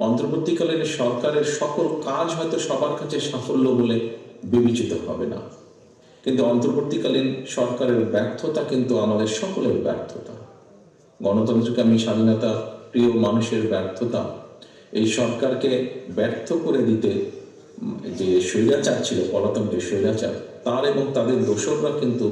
অন্তর্বর্তীকালীন সরকারের সকল কাজ হয়তো সবার কাছে সাফল্য বলে বিবেচিত হবে না, কিন্তু অন্তর্বর্তীকালীন সরকারের ব্যর্থতা কিন্তু আমাদের সকলের ব্যর্থতা। গণতন্ত্রকামী স্বাধীনতা প্রিয় মানুষের ব্যর্থতা। এই সরকারকে ব্যর্থ করে দিতে যে স্বৈরাচার ছিল, পলাতক যে স্বৈরাচার, তার এবং তাদের দোসররা কিন্তু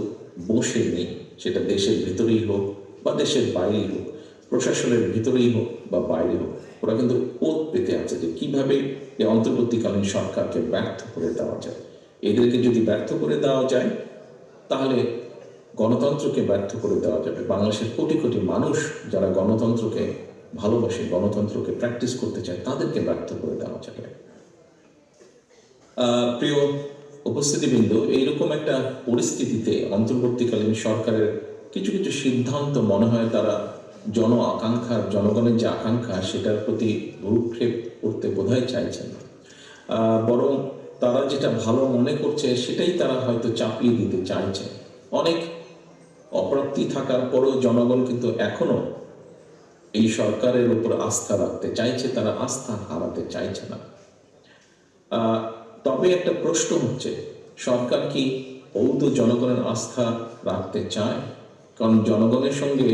বসে নেই। সেটা দেশের ভিতরেই হোক বা দেশের বাইরেই হোক, প্রশাসনের ভিতরেই হোক বা বাইরে হোক, ওরা কিন্তু ওত পেতে আছে যে কিভাবে এই অন্তর্বর্তীকালীন সরকারকে ব্যর্থ করে দেওয়া যায়। এদেরকে যদি ব্যর্থ করে দেওয়া যায় তাহলে গণতন্ত্রকে ব্যর্থ করে দেওয়া যাবে। বাংলাদেশের কোটি কোটি মানুষ যারা গণতন্ত্রকে ভালোবাসে, গণতন্ত্রকে প্র্যাকটিস করতে চায়, তাদেরকে ব্যর্থ করে দেওয়া যাবে। প্রিয় উপস্থিতিবৃন্দ, এইরকম একটা পরিস্থিতিতে অন্তর্বর্তীকালীন সরকারের কিছু কিছু সিদ্ধান্ত মনে হয় তারা জন আকাঙ্ক্ষা, জনগণের যে আকাঙ্ক্ষা সেটার প্রতি ভ্রুক্ষেপ করতে বোধহয় চাইছেন না, বরং তারা যেটা ভালো মনে করছে সেটাই তারা হয়তো চাপিয়ে দিতে চাইছে। অনেক অপ্রাপ্তি থাকার পরেও জনগণ কিন্তু এখনো এই সরকারের উপর আস্থা রাখতে চাইছে, তারা আস্থা হারাতে চাইছে না। তবে একটা প্রশ্ন হচ্ছে, সরকার কি বৌদ্ধ জনগণের আস্থা রাখতে চায়? কারণ জনগণের সঙ্গে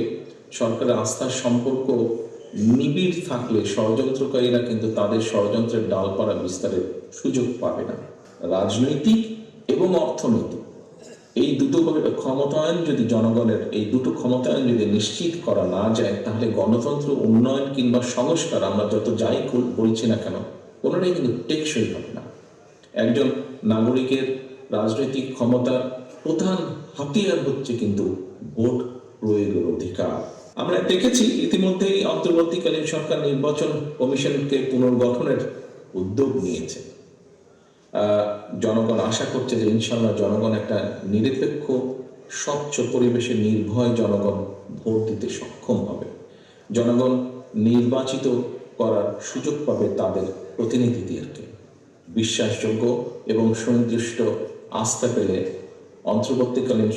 সরকারের আস্থার সম্পর্ক নিবিড় থাকলে ষড়যন্ত্রকারীরা কিন্তু তাদের ষড়যন্ত্রের ডালপালা বিস্তারের সুযোগ পাবে না। রাজনৈতিক এবং অর্থনৈতিক এই দুটো ক্ষমতায়ন যদি জনগণের এই দুটো ক্ষমতায়ন যদি নিশ্চিত করা না যায়, তাহলে গণতন্ত্র, উন্নয়ন কিংবা সংস্কার আমরা যত যাই বলছি না কেন, কোনোটাই কিন্তু টেকসই হবে না। একজন নাগরিকের রাজনৈতিক ক্ষমতার প্রধান হাতিয়ার হচ্ছে কিন্তু ভোট প্রয়োগের অধিকার। আমরা দেখেছি ইতিমধ্যেই অন্তর্বর্তীকালীন সরকার নির্বাচন কমিশনকে পুনর্গঠনের উদ্যোগ নিয়েছে। জনগণ আশা করছে যে ইনশাল্লাহ জনগণ একটা নিরপেক্ষ, স্বচ্ছ পরিবেশে নির্ভয় জনগণ ভোট দিতে সক্ষম হবে। জনগণ নির্বাচিত করার সুযোগ পাবে তাদের প্রতিনিধিদেরকে। বিশ্বাসযোগ্য এবং সুনির্দিষ্ট আস্থা পেলে অন্তর্বর্তীকালীন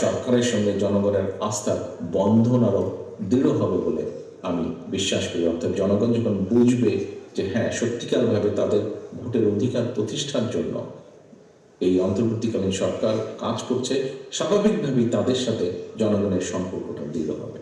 সরকারের সঙ্গে জনগণের আস্থার বন্ধন আরো দৃঢ় হবে বলে আমি বিশ্বাস করি। অর্থাৎ জনগণ যখন বুঝবে যে হ্যাঁ, সত্যিকারভাবে তাদের ভোটের অধিকার প্রতিষ্ঠার জন্য এই অন্তর্বর্তীকালীন সরকার কাজ করছে, স্বাভাবিকভাবেই তাদের সাথে জনগণের সম্পর্কটা দৃঢ় হবে।